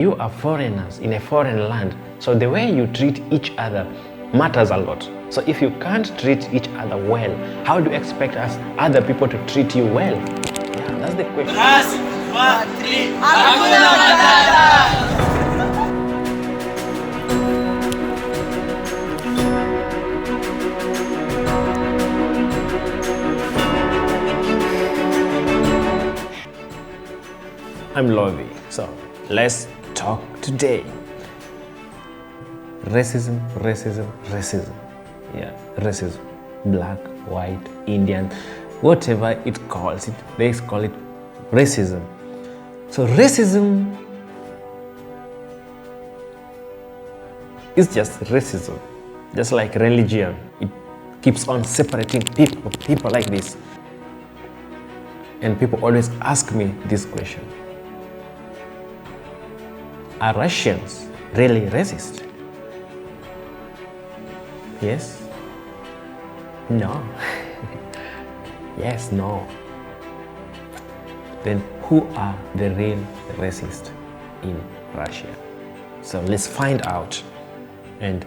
You are foreigners in a foreign land, so the way you treat each other matters a lot. So if you can't treat each other well, how do you expect us other people to treat you well? Yeah, that's the question. Hakuna Matata. I'm Lovey, so let's talk today. Racism. Yeah, racism. Black, white, Indian, whatever it calls it, they call it racism. So racism is just racism, just like religion. It keeps on separating people like this. And people always ask me this question. Are Russians really racist? Yes? No? Yes, no. Then who are the real racists in Russia? So let's find out. And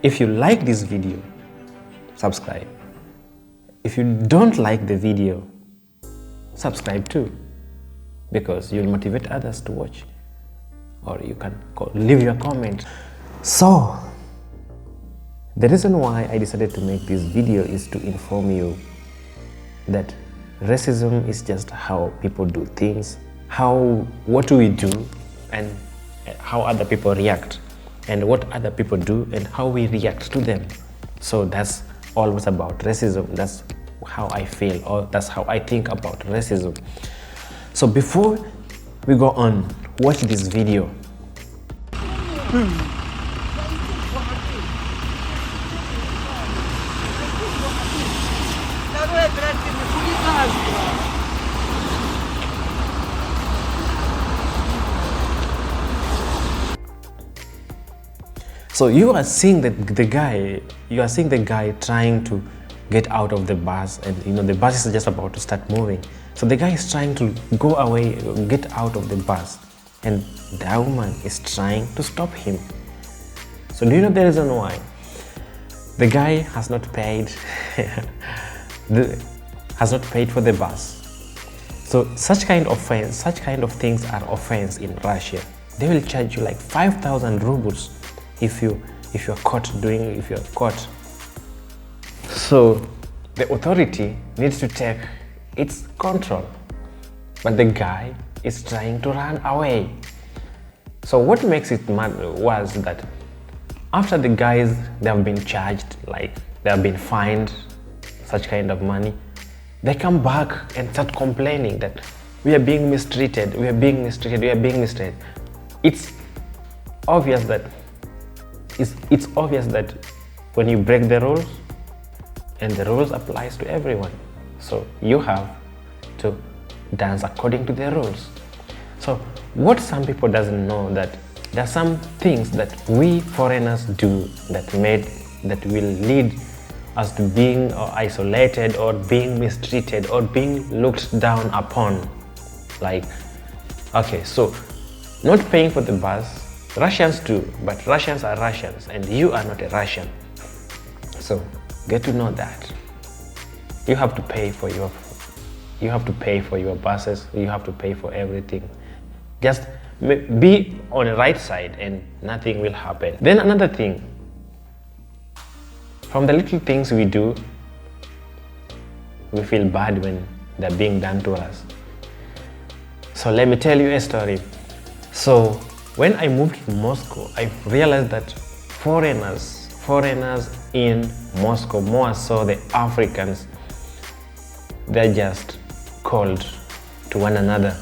if you like this video, subscribe. If you don't like the video, subscribe too, because you'll motivate others to watch. Or you can leave your comment. So, the reason why I decided to make this video is to inform you that racism is just how people do things, what we do, and how other people react, and what other people do and how we react to them. So that's always about racism. That's how I feel, or that's how I think about racism. So before we go on, watch this video. So you are seeing the guy trying to get out of the bus, and the bus is just about to start moving. So the guy is trying to go away, get out of the bus, and the woman is trying to stop him. So do you know the reason why? The guy has not paid for the bus. So such kind of things are offense in Russia. They will charge you like 5,000 rubles if you're caught. So the authority needs to take its control, but the guy is trying to run away. So what makes it mad was that after the guys, they have been charged, like they have been fined such kind of money, they come back and start complaining that we are being mistreated. It's obvious that when you break the rules, and the rules applies to everyone, so you have to dance according to the rules. So what some people doesn't know, that there are some things that we foreigners do that will lead us to being isolated, or being mistreated, or being looked down upon. Like, okay, so not paying for the bus, Russians do, but Russians are Russians, and you are not a Russian. So get to know that you have to pay for your buses, you have to pay for everything. Just be on the right side and nothing will happen. Then another thing, from the little things we do, we feel bad when they're being done to us. So let me tell you a story. So when I moved to Moscow, I realized that foreigners in Moscow, more so the Africans, they're just cold to one another.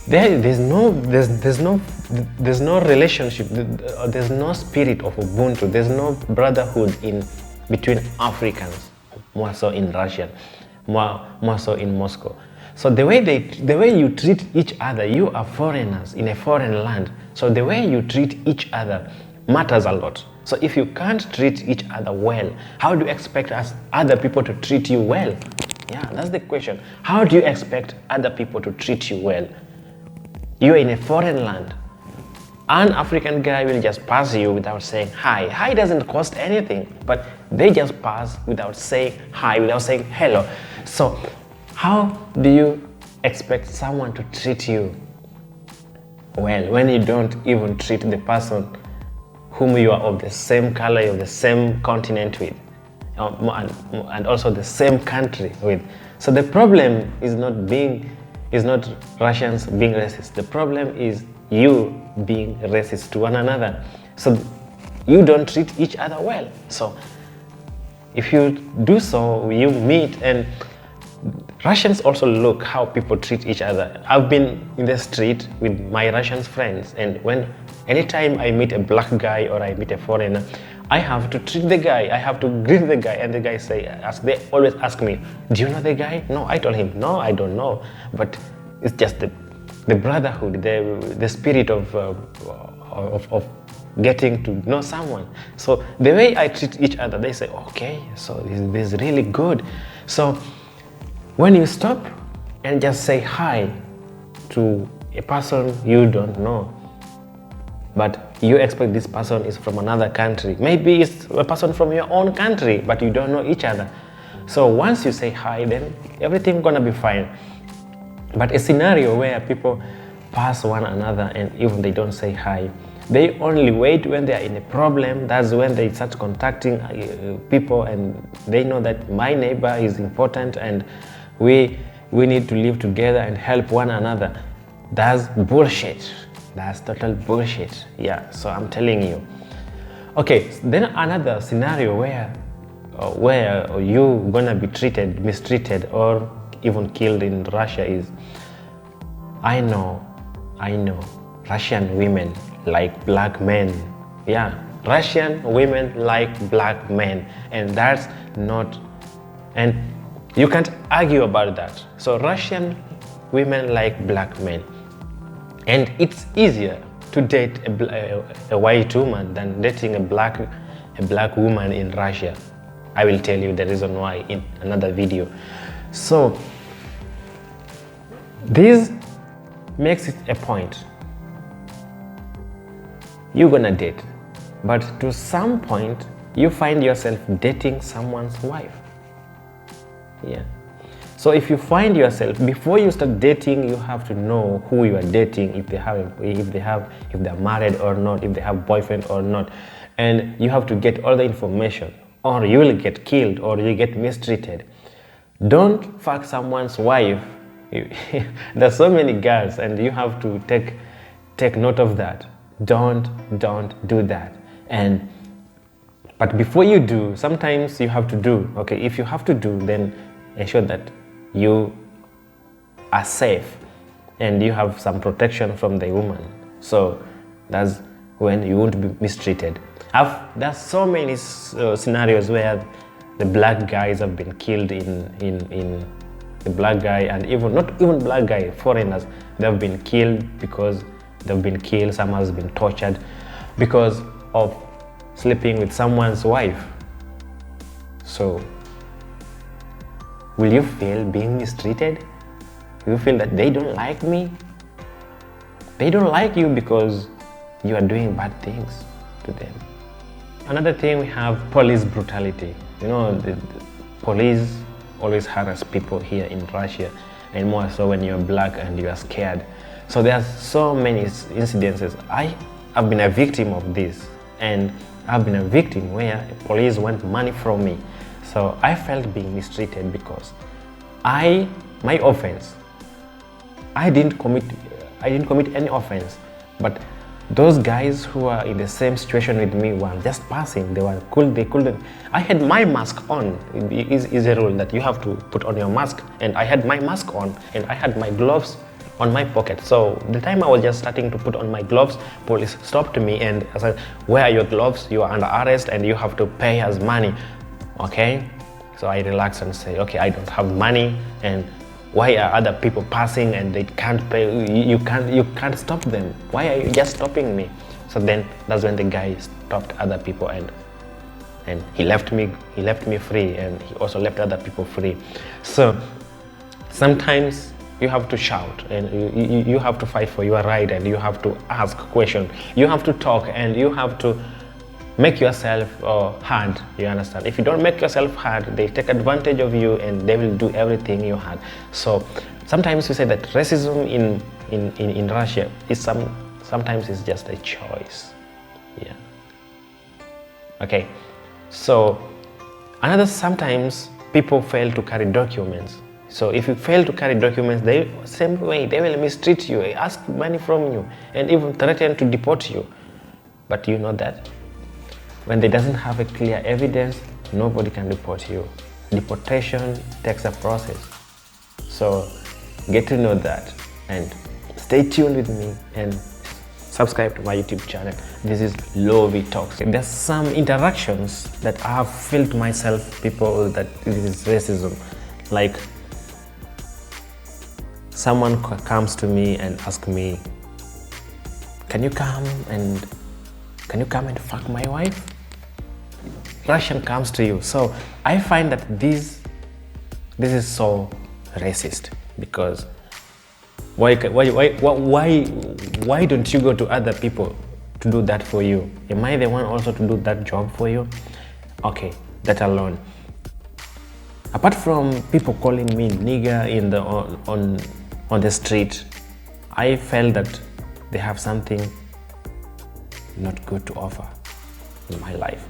There's no relationship, there's no spirit of Ubuntu, there's no brotherhood between Africans, more so in Russia, more so in Moscow. So the way you treat each other, you are foreigners in a foreign land, so the way you treat each other matters a lot. So if you can't treat each other well, how do you expect other people to treat you well? Yeah, that's the question. How do you expect other people to treat you well? You're in a foreign land. An African guy will just pass you without saying hi. Hi doesn't cost anything, but they just pass without saying hi, without saying hello. So how do you expect someone to treat you well when you don't even treat the person whom you are of the same color, of the same continent with, and also the same country with? So the problem is not Russians being racist. The problem is you being racist to one another. So you don't treat each other well. So if you do so, you meet, and Russians also look how people treat each other. I've been in the street with my Russian friends, and anytime I meet a black guy or I meet a foreigner, I have to treat the guy, I have to greet the guy, and the guy they always ask me, do you know the guy? No, I told him, no, I don't know. But it's just the brotherhood, the spirit of getting to know someone. So the way I treat each other, they say, okay, so this is really good. So when you stop and just say hi to a person you don't know, but you expect this person is from another country, maybe it's a person from your own country, but you don't know each other. So once you say hi, then everything's gonna be fine. But a scenario where people pass one another and even they don't say hi, they only wait when they are in a problem. That's when they start contacting people, and they know that my neighbor is important and we need to live together and help one another. That's bullshit. That's total bullshit. Yeah, so I'm telling you. Okay, then another scenario where you're gonna be mistreated or even killed in Russia is, I know Russian women like black men. Yeah, Russian women like black men, and that's not, and you can't argue about that. So Russian women like black men, and it's easier to date a white woman than dating a black woman in Russia. I will tell you the reason why in another video. So this makes it a point. You're gonna date, but to some point you find yourself dating someone's wife. Yeah. So if you find yourself, before you start dating, you have to know who you are dating, if they're married or not, if they have boyfriend or not, and you have to get all the information, or you will get killed or you get mistreated. Don't fuck someone's wife. There's so many girls, and you have to take note of that. Don't do that. But before you do, sometimes you have to do. Okay, if you have to do, then ensure that you are safe and you have some protection from the woman. So that's when you won't be mistreated. There's so many scenarios where the black guys have been killed in the black guy, and even not even black guy, foreigners, they've been killed because they've been killed. Some has been tortured because of sleeping with someone's wife. So will you feel being mistreated? Will you feel that they don't like me? They don't like you because you are doing bad things to them. Another thing, we have police brutality. You know, the police always harass people here in Russia, and more so when you're black and you are scared. So there's so many incidences. I have been a victim of this, and I've been a victim where police want money from me. So I felt being mistreated because my offense, I didn't commit any offense, but those guys who are in the same situation with me were just passing. They were cool. They couldn't. I had my mask on. It is a rule that you have to put on your mask, and I had my mask on, and I had my gloves on my pocket. So the time I was just starting to put on my gloves, police stopped me and I said, "Where are your gloves? You are under arrest, and you have to pay us money." Okay, so I relaxed and say, "Okay, I don't have money, and why are other people passing and they can't pay? You can't stop them. Why are you just stopping me?" So then that's when the guy stopped other people, and he left me free, and he also left other people free. So sometimes You have to shout, and you have to fight for your right, and you have to ask questions. You have to talk, and you have to make yourself heard. You understand? If you don't make yourself heard, they take advantage of you, and they will do everything you had. So sometimes we say that racism in Russia is sometimes it's just a choice. Yeah. Okay. So another, sometimes people fail to carry documents. So if you fail to carry documents, same way they will mistreat you, ask money from you, and even threaten to deport you. But you know that when they doesn't have a clear evidence, nobody can deport you. Deportation takes a process. So get to know that, and stay tuned with me and subscribe to my YouTube channel. This is Lovi Talks. There's some interactions that I have felt myself, people, that this is racism. Like someone comes to me and asks me, can you come and fuck my wife? Russian comes to you. So I find that this is so racist, because why don't you go to other people to do that for you? Am I the one also to do that job for you? Okay, that alone. Apart from people calling me nigger on the street, I felt that they have something not good to offer in my life.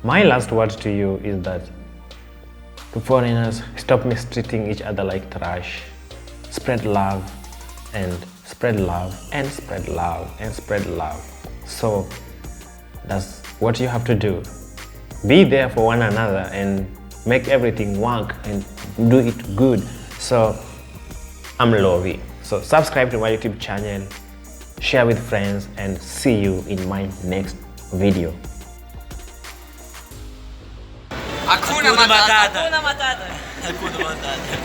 My last word to you is that, to foreigners, stop mistreating each other like trash. Spread love, and spread love, and spread love, and spread love. So that's what you have to do. Be there for one another and make everything work and do it good. So I'm Lovi. So subscribe to my YouTube channel, share with friends, and see you in my next video. Hakuna Matata. Hakuna Matata. Hakuna Matata.